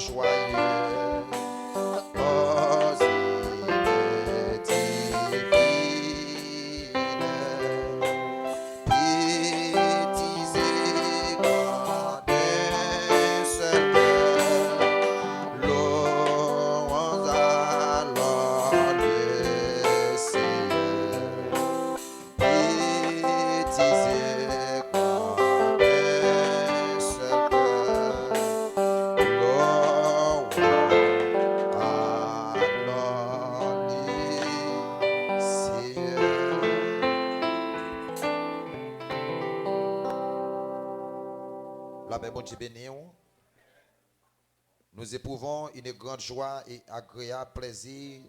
joyeux, cause il est divine. Petits et grands d'un seul cœur, louons alors le Seigneur. Petits et grands d'un seul cœur, louons alors le Seigneur. La paix, bon Dieu béni. Nous éprouvons une grande joie et agréable plaisir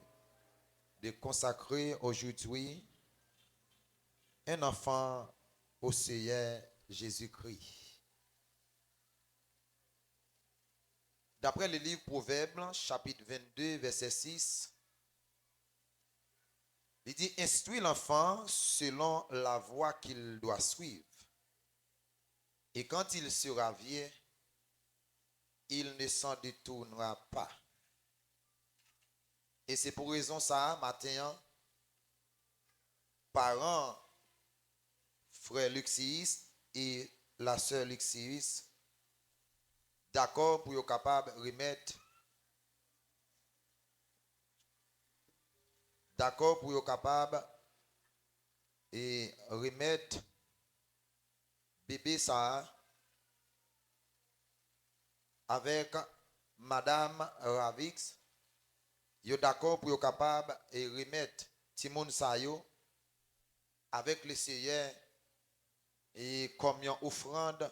de consacrer aujourd'hui un enfant au Seigneur Jésus-Christ. D'après le livre Proverbes, chapitre 22, verset 6, il dit: instruis l'enfant selon la voie qu'il doit suivre. Et quand il sera vieux, il ne s'en détournera pas. Et c'est pour raison ça, matin, parents, frère Luxius et la sœur Luxius, d'accord pour être capable de remettre, d'accord pour être capable et remettre bébé ça avec Madame Ravix. Yo d'accord pour être capable et remettre Timon Sayo avec le Seigneur et comme une offrande,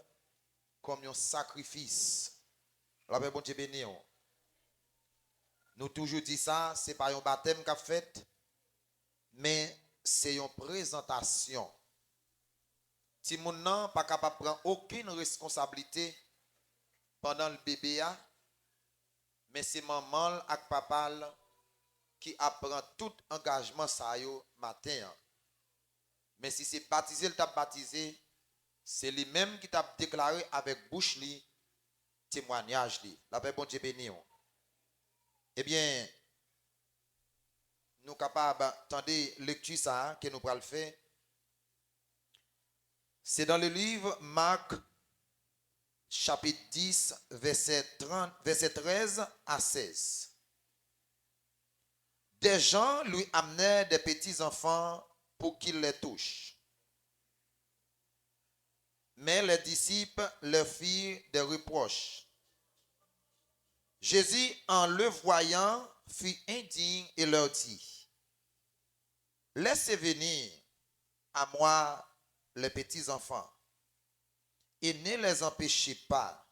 comme un sacrifice. La paix, bon Dieu béni. Nous toujours dit ça, c'est pas un baptême qu'a fait, mais c'est une présentation. Timon nan pas capable de prendre aucune responsabilité pendant le bébé, mais c'est maman et papa qui apprend tout engagement ça yo matin. Mais si c'est baptisé, il t'a baptisé, c'est lui-même qui t'a déclaré avec bouche li témoignage li. La paix, bon Dieu béni. Eh bien, nous capables d'entendre lecture ça que nous pourrons le faire. C'est dans le livre Marc chapitre 10 verset 13 à 16. Des gens lui amenaient des petits enfants pour qu'il les touche. Mais les disciples leur firent des reproches. Jésus, en le voyant, fut indigne et leur dit: laissez venir à moi les petits enfants et ne les empêchez pas,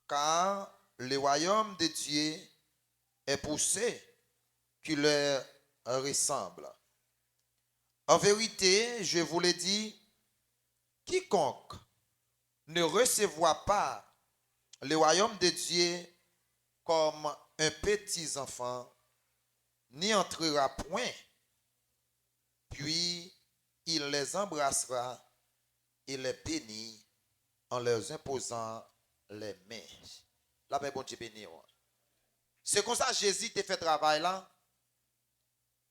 car le royaume de Dieu est pour ceux qui leur ressemblent. En vérité, je vous le dis, quiconque ne recevra pas le royaume de Dieu comme un petit enfant, n'y entrera point, puis il les embrassera et les bénit en leur imposant les mains. La paix, bon Dieu béni. C'est comme ça que Jésus te fait travail là.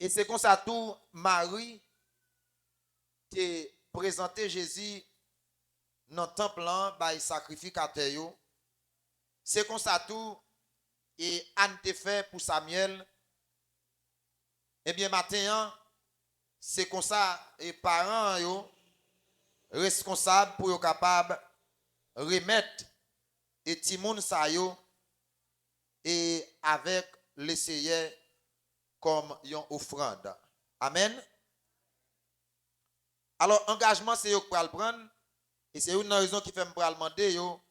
Et c'est comme ça tout Marie te présenté Jésus dans le temple là, by sacrificateur. C'est comme ça tout et Anne te fait pour Samuel. Eh bien matin, c'est comme ça et parents yo responsables pour être capable remettre et Timon sa yo et avec le Seigneur comme une offrande. Amen. Alors engagement c'est yo pour le prendre et c'est une raison qui fait me demander yo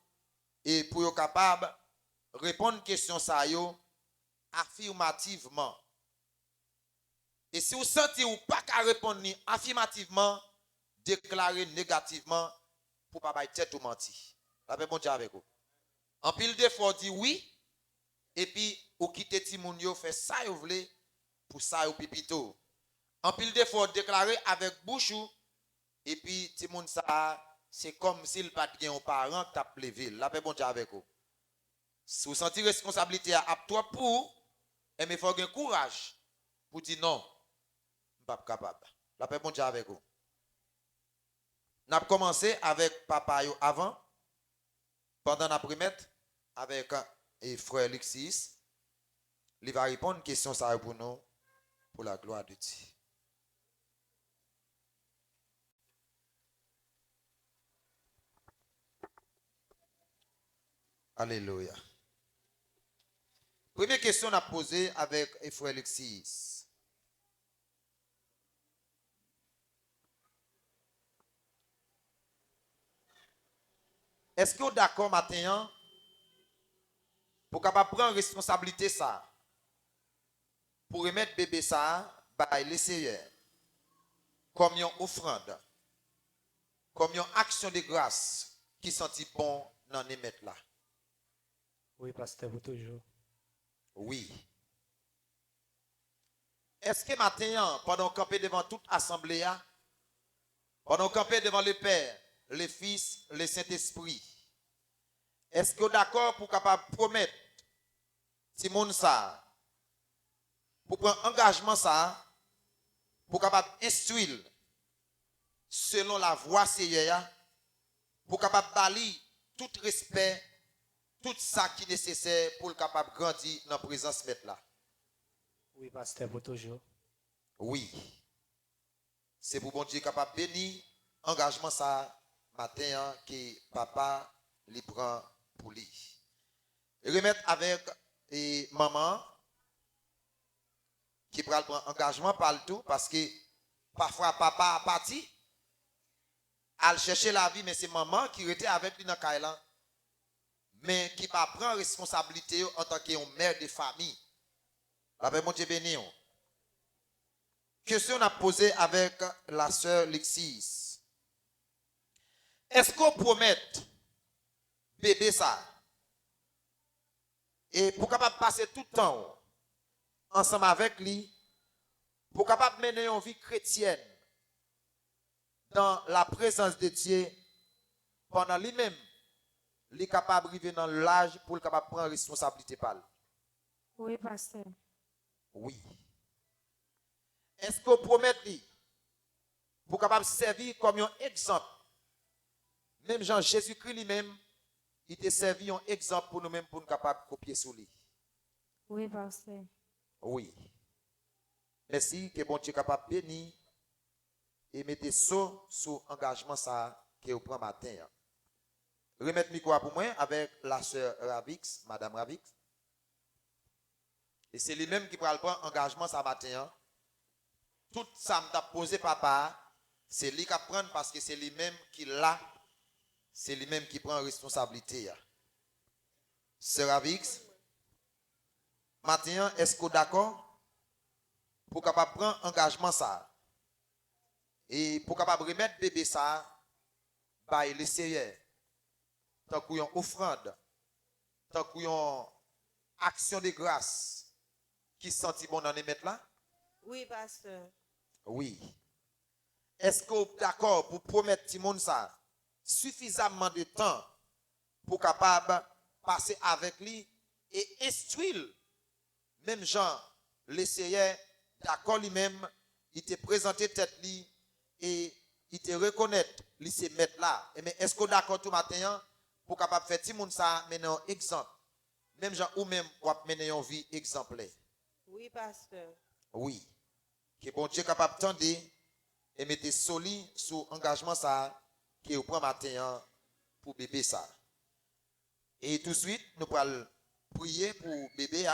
et pour être capable répondre question ça yo affirmativement. Et si vous sentez ou pas qu'à répondre affirmativement, déclarer négativement pour pas bailler tête ou mentir. La paix bon Dieu avec vous. En pile de fois dit oui et puis ou quitter Timoun yo fait ça vous voulez pour ça ou pipito. En pile de fois déclarer avec bouche et puis Timoun ça c'est comme s'il pas de un parent qui t'a levé. La paix bon Dieu avec vous. Si vous sentez responsabilité à toi pour, mais il faut avoir courage pour dire non, je ne suis pas capable. La paix bon Dieu avec vous. Nous avons commencé avec papa avant, pendant la première, avec et frère Alexis. Il va répondre à une question ça pour nous, pour la gloire de Dieu. Alléluia. Première question à poser avec frère Alexis. Est-ce que vous êtes d'accord maintenant pour capable prendre responsabilité ça pour remettre bébé ça by le Seigneur comme une offrande, comme une action de grâce qui sentit bon dans les mettre là? Oui, pasteur, vous toujours. Oui. Est-ce que maintenant, pendant qu'on campe devant toute assemblée, pendant qu'on campe devant le Père, le Fils, le Saint-Esprit, est-ce que vous êtes d'accord pour capable promettre Simon ça, pour prendre engagement ça, pour capable instruire selon la voie Seigneur, pour capable balayer tout respect, tout ça qui est nécessaire pour le capable grandir dans la présence maître là? Oui, pasteur, vous toujours. Oui. C'est pour bon Dieu capable bénir engagement ça matin que papa lui prend pour lui. Remettre avec et maman qui prend engagement par le tout parce que parfois papa a parti à chercher la vie mais c'est maman qui était avec lui dans Kailan mais qui pas prend responsabilité en tant que mère de famille. La paix mon Dieu béni. Question à poser avec la sœur Lexis. Est-ce qu'on promet bébé ça et pour capable passer tout le temps ensemble avec lui, pour capable mener une vie chrétienne dans la présence de Dieu pendant lui-même, il est capable de vivre dans l'âge pour capable prendre responsabilité par lui? Oui, pasteur. Oui. Est-ce qu'on promet lui pour capable servir comme un exemple? Même Jean Jésus-Christ lui-même, il t'a servi un exemple pour nous-mêmes pour nous capables de copier sur lui. Oui, pasteur. Oui. Merci que bon Dieu est capable de bénir et mettre ça sur engagement ça que vous prenez matin. Remettre le micro pour moi avec la sœur Ravix, Madame Ravix. Et c'est lui-même qui prend engagement ça matin. Tout ça m'a posé papa, c'est lui qui prend parce que c'est lui-même qui l'a, c'est lui-même qui prend responsabilité. Sœur Ravix, maintenant, est-ce que vous êtes d'accord pour capable prendre engagement ça et pour capable remettre bébé ça par le Seigneur tant qu'il y a une offrande, tant qu'il y a une action de grâce qui sentit bon dans les mettre là? Oui, pasteur. Oui. Est-ce que vous êtes d'accord pour promettre Timon ça suffisamment de temps pour capable passer avec lui et instruire même Jean, le Seigneur, d'accord lui-même, il te présenté tête lui et il te reconnaît, il se mettre là. Mais est-ce que vous êtes d'accord tout matin pour capable faire Timon ça mener un exemple? Même Jean ou même pour mener une vie exemplaire? Oui, pasteur. Oui. Que bon Dieu est capable de tendre et mettre solide sur engagement ça que vous prenez matin pour bébé ça. Et tout de suite, nous allons prier pour bébé.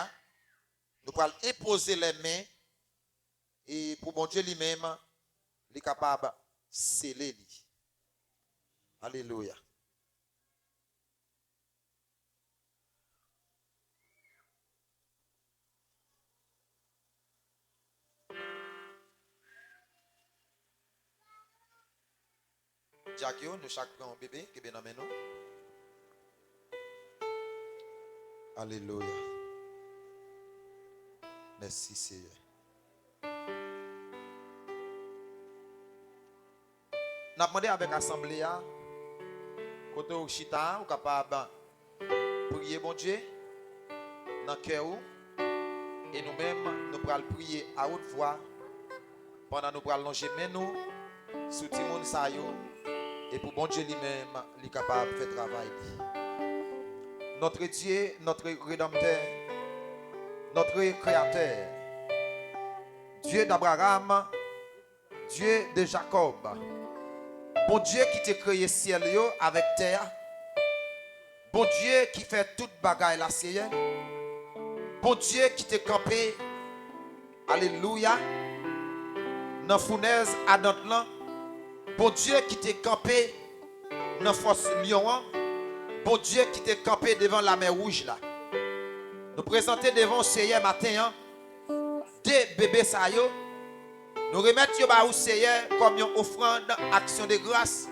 Nous allons imposer les mains et pour bon Dieu lui-même, il est capable de sceller. Alléluia. Jacques, nous chaque prend un bébé qui est dans nous. Alléluia. Merci Seigneur. Nous avons demandé avec l'assemblée, côté au chita, ou capable de prier bon Dieu. dans le cœur. Et nous-mêmes, nous pourrons prier à haute voix. Pendant nous pourrons longer nous sous tout le monde. Et pour bon Dieu lui-même, il est capable de faire travail. Notre Dieu, notre Rédempteur, notre Créateur, Dieu d'Abraham, Dieu de Jacob, bon Dieu qui t'a créé ciel avec terre, bon Dieu qui fait toute bagaille la Seigneur, bon Dieu qui t'a campé, alléluia, dans la fournaise à Dantlan, bon Dieu qui t'a campé dans la force lion, bon Dieu qui t'a campé devant la mer rouge là. Nous présenter devant le Seigneur matin des bébés ça yo. Nous remettons au Seigneur comme une offrande, action de grâce.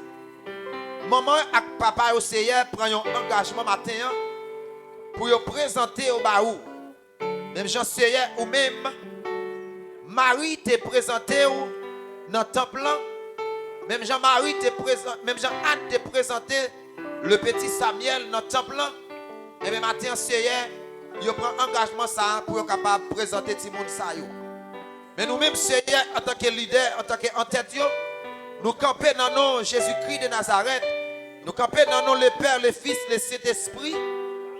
Maman et papa au Seigneur prennent un engagement matin pour présenter au baou. Même Jean Seigneur ou même Marie te présenté dans le temple. Même Jean-Marie te présenté, même Jean-Anne te présenté le petit Samuel dans le temple. Et même matin Seigneur, il prend engagement ça pour être capable de présenter tout le monde ça. Mais nous-mêmes, Seigneur, en tant que leader, en tant qu'entête, nous campons dans nos Jésus-Christ de Nazareth. Nous campons dans nos le Père, le Fils, le Saint-Esprit.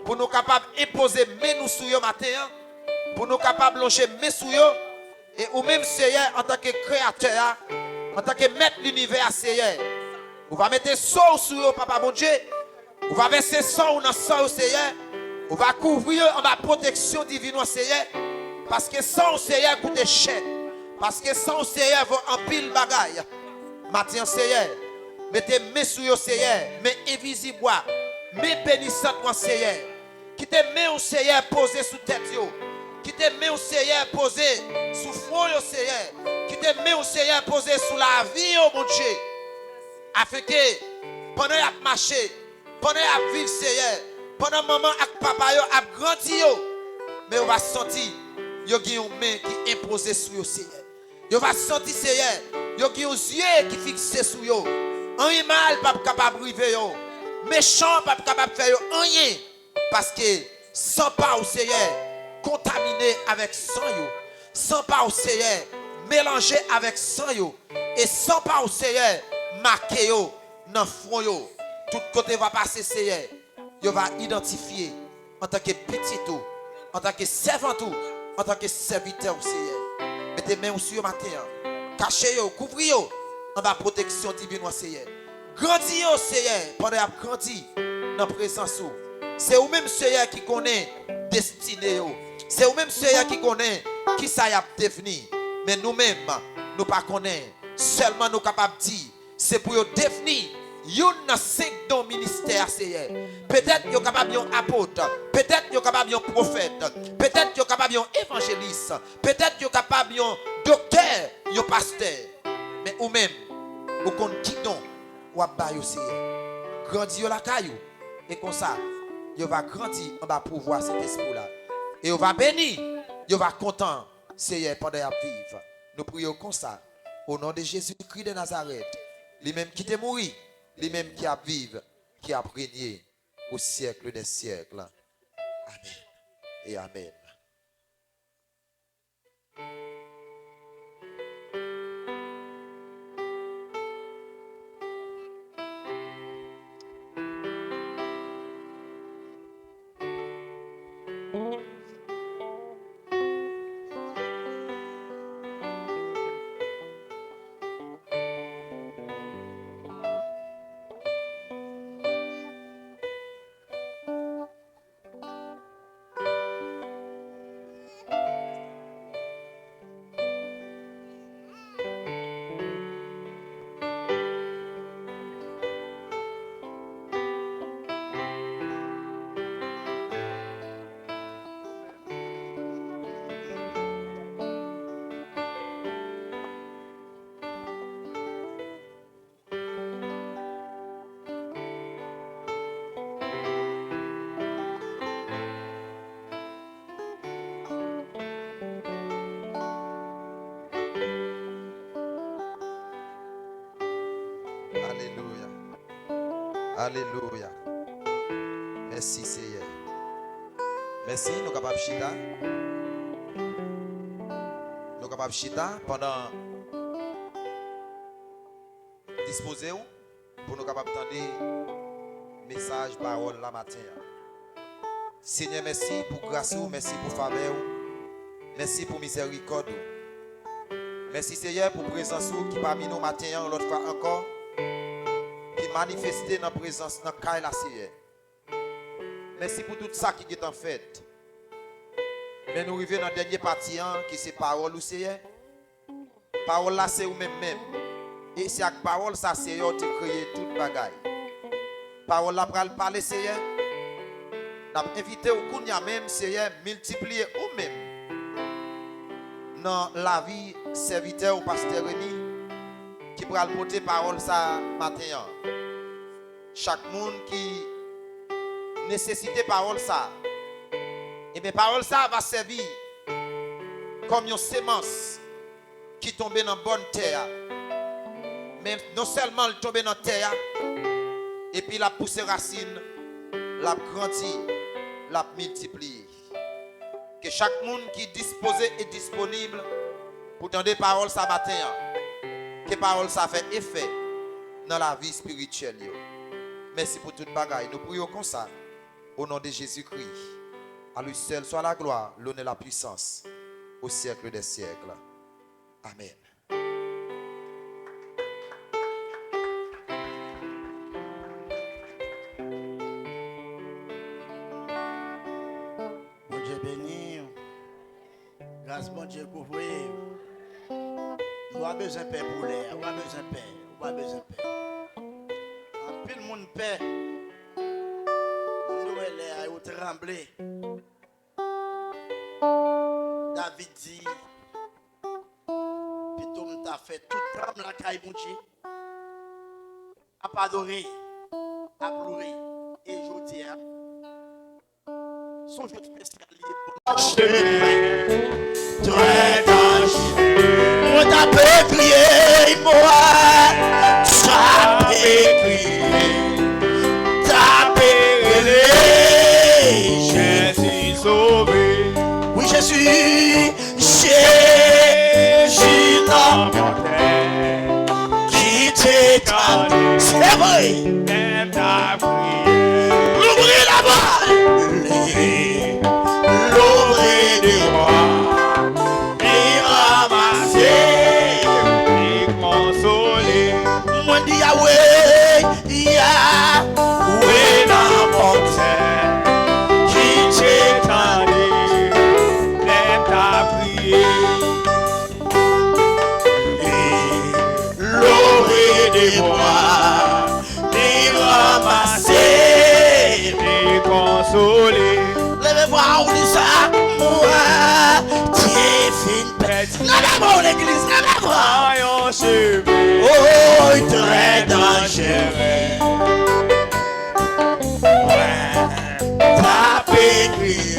Pour nous capables d'imposer nous sur eux matin. Pour nous capables de longer sur eux. Et nous-mêmes, Seigneur, en tant que créateur, en tant que maître de l'univers, Seigneur. Vous va mettre son sur eux, Papa mon Dieu. Vous va verser son dans son, Seigneur. Vous va couvrir en ma protection divine, Seigneur. Parce que sans Seigneur coûte cher. Parce que sans Seigneur vaut en pile bagaille. Matin Seigneur, mettez mes sous yo Seigneur, mes invisibles, mes bénissantes moi Seigneur. Qui te met au Seigneur posé sous tête yo. Qui te met au Seigneur posé sous front yo Seigneur. Qui te met au Seigneur posé sous la vie yo mon Dieu. Afin que pendant y a marché, pendant y a vivre Seigneur, pendant maman et papa yo a grandi yo, mais on va sentir yo a une main qui imposée sur yo Seigneur. Yo va sentir Seigneur, yo a un yeux qui fixé sur yo. Un mal pas capable river yo. Méchant pas capable faire yo rien parce que sans pas au Seigneur contaminé avec sang yo, sans pas au Seigneur mélangé avec sang yo et sans pas au Seigneur marqué yo dans front yo. Tout côté va passer Seigneur. Yo va identifier en tant que petit tout, en tant que servant tout, en tant que serviteur au Seigneur. Mettez main sur le matin. Cachez-vous, couvrez-vous en ma protection divine au Seigneur. Grandis au Seigneur pendant que vous grandissez dans la présence. C'est vous-même Seigneur qui connaît destinée. C'est vous-même Seigneur qui connaît qui ça y a devenir. Mais nous-mêmes, nous ne connaissons pas. Seulement nous sommes capables de dire, c'est pour devenir. Yon dans 5 dons ministère Seigneur. Peut-être yo capable yon apôtre, peut-être yo capable yon prophète, peut-être yo capable yon évangéliste, peut-être yo capable yon docteur, yon pasteur. Mais ou même ou kon qui don ou ba yo Seigneur. Grandi yo la caillou et comme ça, yo va grandir en bas pour voir cet esprit là. Et yo va béni, yo va content Seigneur pendant y vivre. Nous prions comme ça au nom de Jésus-Christ de Nazareth. Lui-même qui t'est mort, lui-même qui a vécu, qui a régné au siècle des siècles. Amen et amen. Alléluia. Alléluia. Merci Seigneur. Merci, nous sommes capables de chita. Nous sommes capables de chita pendant disposer pour nous capables d'entendre message, parole la matin. Seigneur, merci pour grâce, merci pour faveur, merci pour miséricorde. Merci Seigneur pour présence qui parmi nous matin l'autre fois encore qui manifesté dans la présence dans la la Seigneur. Merci pour tout ça qui est en fait. Mais nous arrivons dans la dernière partie qui c'est parole ou Seigneur. Parole là c'est vous-même même. Et c'est avec parole ça Seigneur tu créé toute bagaille. Parole là pour parler Seigneur. N'a invité au kounya même Seigneur multiplier ou même dans la vie serviteur ou pasteur Rémi qui pourra porter parole ça matin. Chaque monde qui nécessite parole ça. Et bien parole ça va servir comme une sémence qui tombe dans bonne terre. Mais non seulement elle tombe dans terre et puis la pousse racine, la grandit, la multiplie. Que chaque monde qui est disposé et disponible pour entendre des paroles ça matin, que paroles ça fait effet dans la vie spirituelle. Merci pour toute bagaille. Nous prions comme ça au nom de Jésus-Christ. À lui seul soit la gloire, l'honneur et la puissance au siècle des siècles. Amen. Bon Dieu béni. Grâce bon Dieu couvre. Nous avons besoin de paix pour l'air. Nous avons besoin de paix. Nous avons besoin de paix. En pile monde paix. Nous avons l'air au trembler. David dit, puis tout t'a fait tout tremble la caille mon Dieu. A pardonner, a pleurer. Et je dis, son jeu spécial très dangereux. On t'a crié, moi, ça crié, t'as crié, je suis sauvé. Oui, je suis Jésus dans mon cœur, qui t'étend, c'est vrai, l'ouvrir la balle, l'ouvrir des rois, et ramasser, et consoler. Moi, dis Yahweh, Yahweh dans mon cœur, qui t'étend. Des moi, des ramasser, des consoler. Levez-moi, on dit ça, moi, t'es fin bête. Levez-moi l'église, levez-moi. Oh, très dangereux. Tapez, crier,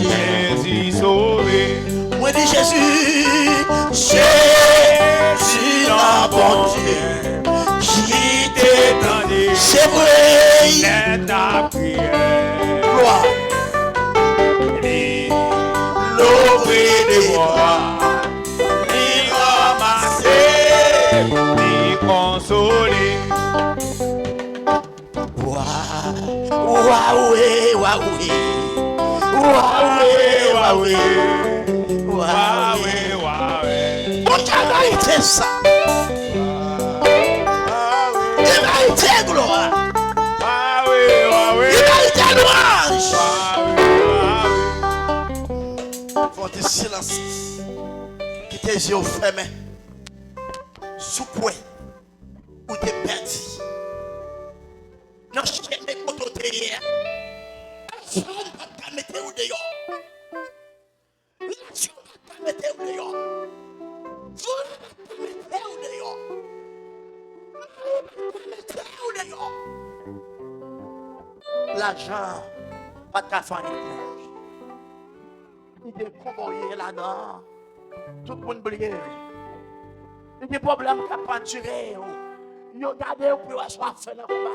Jésus sauvé. Moi, dis Jésus, Jésus, la bon Dieu, qui t'étendit, c'est vrai, ta prière, gloire, l'ouvrir des bras, les ramasser, les consoler. Waouh, mon travail était ça. Il m'a été gloire. Il m'a été louange. Faut des silences. Qui tes yeux fermés. Sous quoi ou t'es perdu. Non, je t'ai mis pour te dire. Je ne vais pas te mettre au dehors. Je ne vais pas te mettre au dehors. Je ne vais pas te mettre au dehors. Je ne vais pas te mettre au dehors. L'argent, pas de faire il est convoyé là-dedans. Tout le monde brille. Il y a des problèmes qui ont penduré. Il y a des problèmes qui ont fait dans le combat.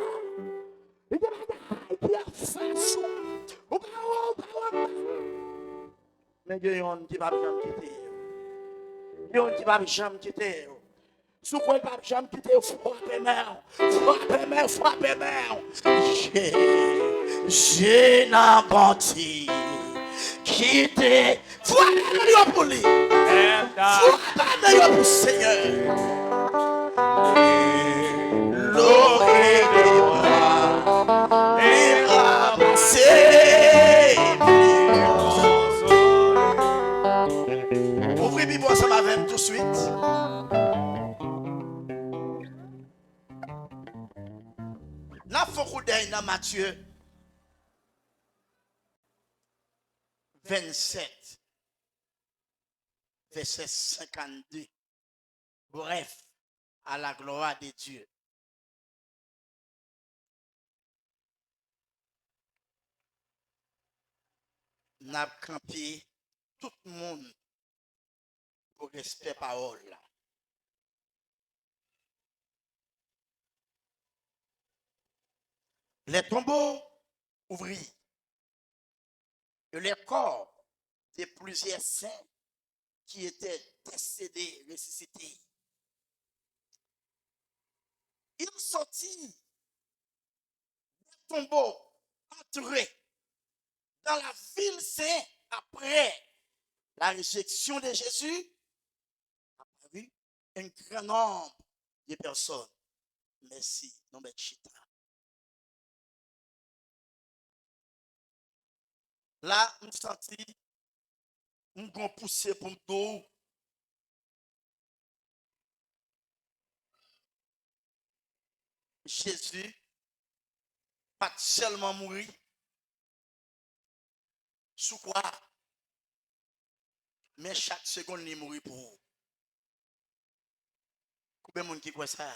Mais il y a yon qui va jamais quitter. Il y a yon qui va jamais quitter. Si vous ne pouvez pas jamais quitter, frappez main. Frappez main, frappez main. J'ai n'abandonné. Quitter. Frappez pour lui. Frappez pour le Seigneur. L'oreille des bras. Et ramasser. Ouvrez Bible ensemble avec tout de suite. N'a faut dans Matthieu 27, verset 52. Bref, à la gloire de Dieu. N'a campé tout le monde pour respect parole là. Les tombeaux ouvris et les corps de plusieurs saints qui étaient décédés, ressuscités. Ils sortirent des tombeaux, entrés dans la ville sainte après la résurrection de Jésus. Apparu un grand nombre de personnes. Merci, non mais chita. Là, on sentit un grand poussé pour nous. Jésus, pas seulement mourir. Sous quoi? Mais chaque seconde, il mourit pour vous. Combien de monde qui croit ça?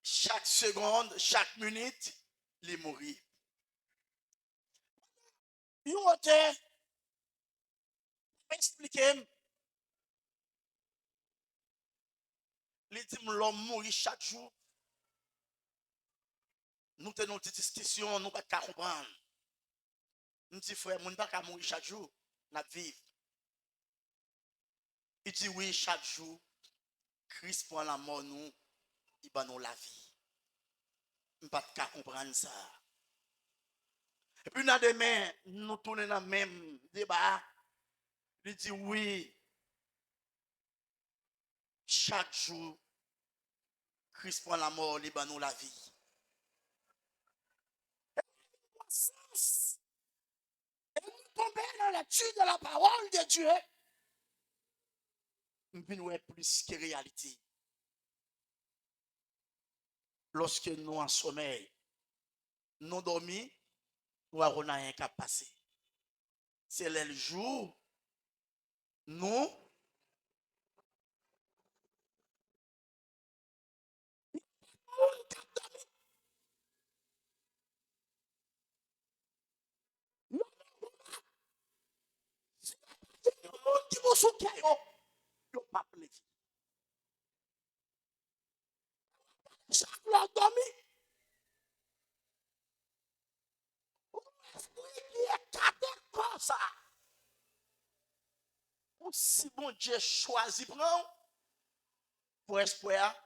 Chaque seconde, chaque minute, il mourit. Il auteur expliquer. Il dit l'homme mourit chaque jour. Nous tenons des discussions, nous ne pouvons pas comprendre. Nous disons, frère, nous ne pouvons pas mourir chaque jour. Nous vivons. Il dit, oui, chaque jour, Christ prend la mort, nous, il va nous la vie. Nous ne pouvons pas comprendre ça. Et puis, dans demain, nous tournons dans le même débat. Il dit, oui, chaque jour, Christ prend la mort, il va nous la vie. Et nous tombons dans l'étude de la parole de Dieu. Nous venons plus que réalité. Lorsque nous en sommeil, nous dormons, nous avons rien qu'à passer. C'est le jour, nous, qui vont souquer, ils ne pas plaisir. Chaque fois dormi, qui est cadé comme ça. Si bon Dieu choisit prendre, pour espoir,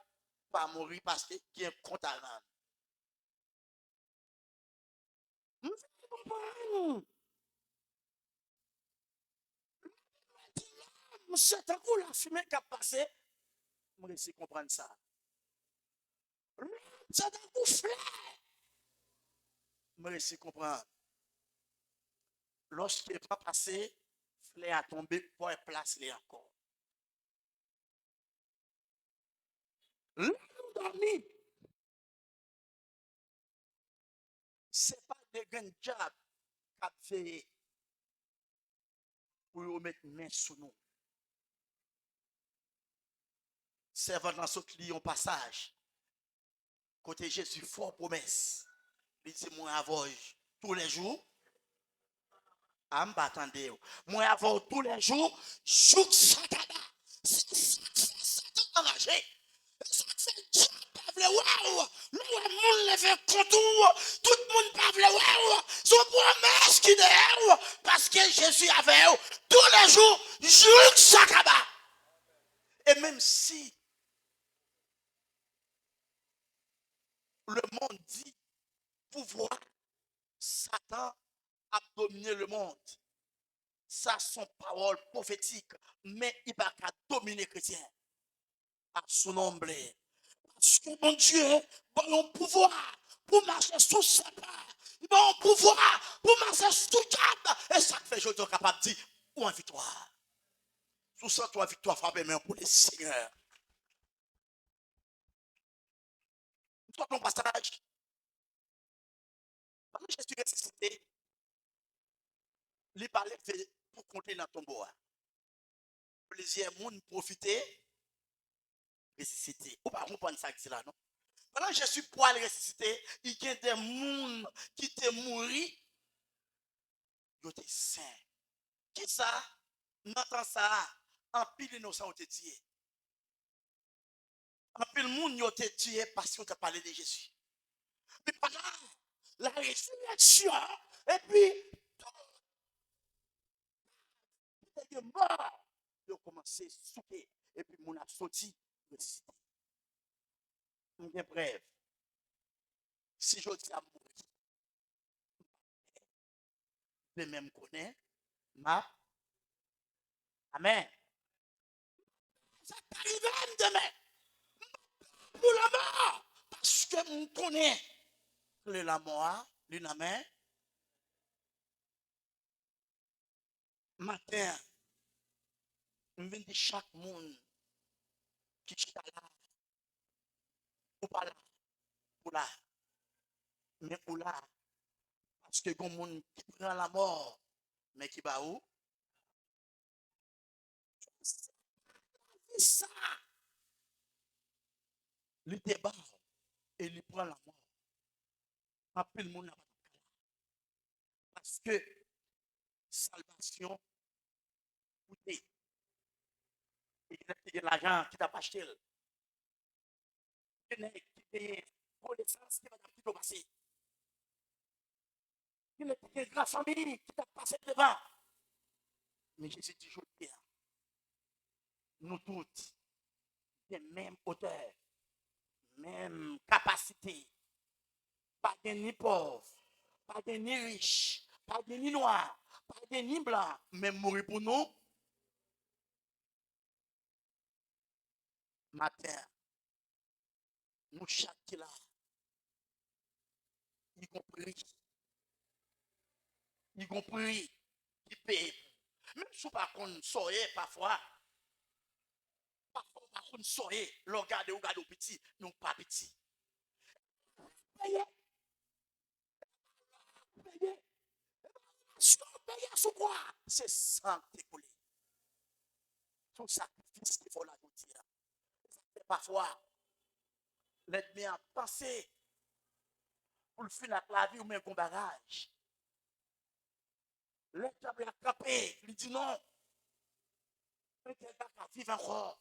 pas mourir parce qu'il y a un compte à rendre. C'est un coup la fumée qui a passé. Je vais essayer de comprendre ça. C'est un coup flair. Je vais essayer de comprendre. Lorsqu'il va passer, flair a tombé pour placer encore. L'endormi, ce n'est pas des grands jobs qui fait pour mettre main sur nous. Servant dans ce client passage. Côté Jésus, fort promesse. Il dit, moi, avant tous les jours. Attendez. Moi, avant tous les jours, joue Satan. C'est ça qui fait Satan enragé. Ça fait Dieu pas vle waouh. Le monde lève contour. Tout le monde pas vle waouh. Son promesse qui est parce que Jésus avait tous les jours, jusqu'à Sakaba. Et même si le monde dit pouvoir, Satan a dominé le monde. Ça, son parole prophétique, mais il va pas dominer les chrétiens. À son nom. Parce que mon Dieu, bon pouvoir pour marcher sous ses pas. Bon pouvoir pour marcher sous cap. Et ça fait je suis capable de dire, ou en victoire. Sous ça, toi, victoire, frappe main pour les seigneurs. Nous avons un passage. Pendant que Jésus ressuscité, il parlait pour compter dans ton bois. Plusieurs monde profiter, ressusciter. Ou pas comprendre ça qui là, non? Pendant que Jésus poil ressuscité, il y a des gens qui étaient morts, ils étaient saints. Qui ça? N'entend ça, en pile innocent ont été tués. En pile monde ont été tués parce qu'on a parlé de Jésus. Mais pendant la résurrection, et puis, il est mort. Ils ont commencé à souper. Et puis, mon a sorti, ressuscité. On est bref. Si je dis à mourir, les mêmes connaissent, ma. Amen. Ça t'arrive demain. Pour la mort. Parce que on connaît la mort, la main. Matin, on vient de chaque monde qui est là, ou pas là, ou là, mais ou là. Parce que il y a des gens qui prennent la mort, mais qui va où? C'est ça. Il débat et il prend la mort. Après le monde n'a pas de cas. Parce que salvation, coûte. Il y a l'argent qui t'a pas acheté. Il y a qui connaissance qui va t'apprendre passer. Il y a la famille qui t'a passé devant. Mais Jésus dit toujours bien. Nous tous, des mêmes hauteurs, même capacité. Pas de ni pauvre, pas de ni riche, pas de ni noir, pas de ni blanc, mais mourir pour nous. Matin, nous chaque là, y compris, qui paye. Même si par contre, soyez parfois par contre, soyez, le regardez ou regardez petit, non pas petit. Payez, payez. Si on paye sous quoi? C'est sang découlé. Tout sacrifice qu'il faut la dire. Parfois, l'ennemi a pensé pour le finir la vie ou même un barrage. L'ennemi a campé, il dit non. Peut-être pas vivre encore.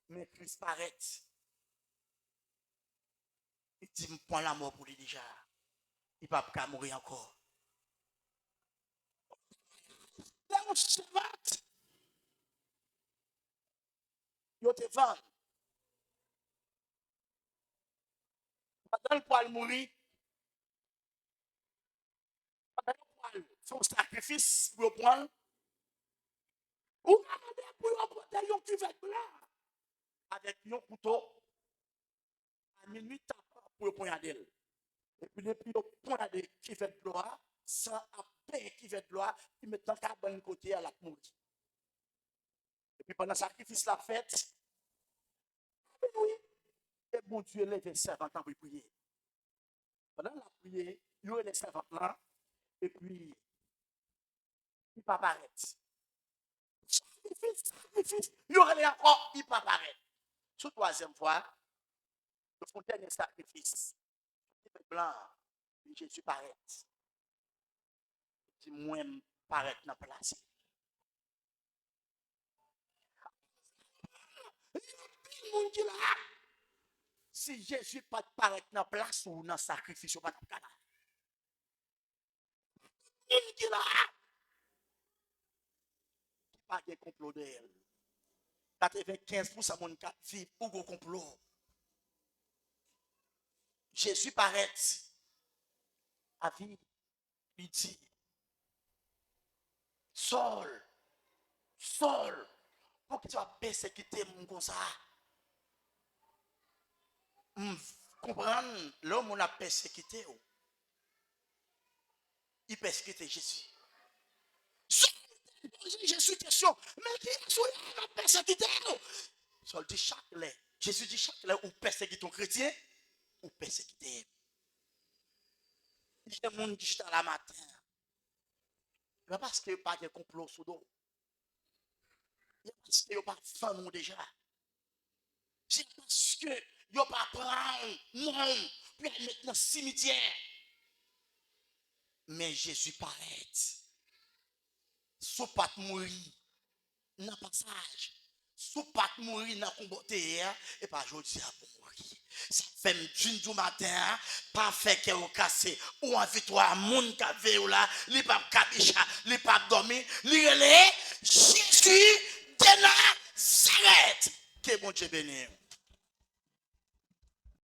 Mais Christ paraît. Il dit, je prends la mort pour lui déjà. Il ne va pas mourir encore. Là, on se bat. Il te vend. Pendant le poil mourir, pendant le poil fait un sacrifice pour le poil, ou regardez pour le porter un cuvette blanc avec un couteau à minuit pour le poignarder. Et puis depuis le poignarder qui fait de gloire, sans appeler qui fait de gloire, il met dans le bon côté à la mourir. Et puis pendant le sacrifice la fête, oui, et bon Dieu lève les servants pour prier. Pendant la prière, il y a les servants là, et puis il ne va pas apparaître. Sacrifice, il y aura les encore, il ne va pas apparaître. Sur troisième fois, le fontaine est sacrifice. Il est blanc, Jésus paraît. Il dit, moi, paraît dans la place. Si Jésus pas paraît dans la place ou dans le sacrifice, pas dans le canal. monde qui là, qui pas de complot de elle. 95% de monde qui vit pour un complot. Jésus paraît à vie, il dit, Saul, pour que tu vas persécuter mon comme ça. Comprendre, l'homme on a persécuté. Il persécute Jésus. Jésus question, mais qui est-ce qui a persécuté? Saul dit chaque lait. Jésus dit chaque lait ou persécute ton chrétien ou persécuter. Il y a des gens qui sont là matin. Mais parce qu'il n'y a pas de complot sous dos. Parce qu'il n'y a pas de femme déjà. C'est parce qu'il n'y a pas de prendre non puis aller mettre dans le cimetière. Mais Jésus paraît. Sous pas mourir dans le passage. Sous pas mourir dans le combat et pas aujourd'hui pour mourir. Ça fait du matin, pas fait que vous cassez ou en victoire, moun ka veille là, li pas kabicha, li pas dormir, li relé Jésus de Nazareth. Que bon Dieu bénisse.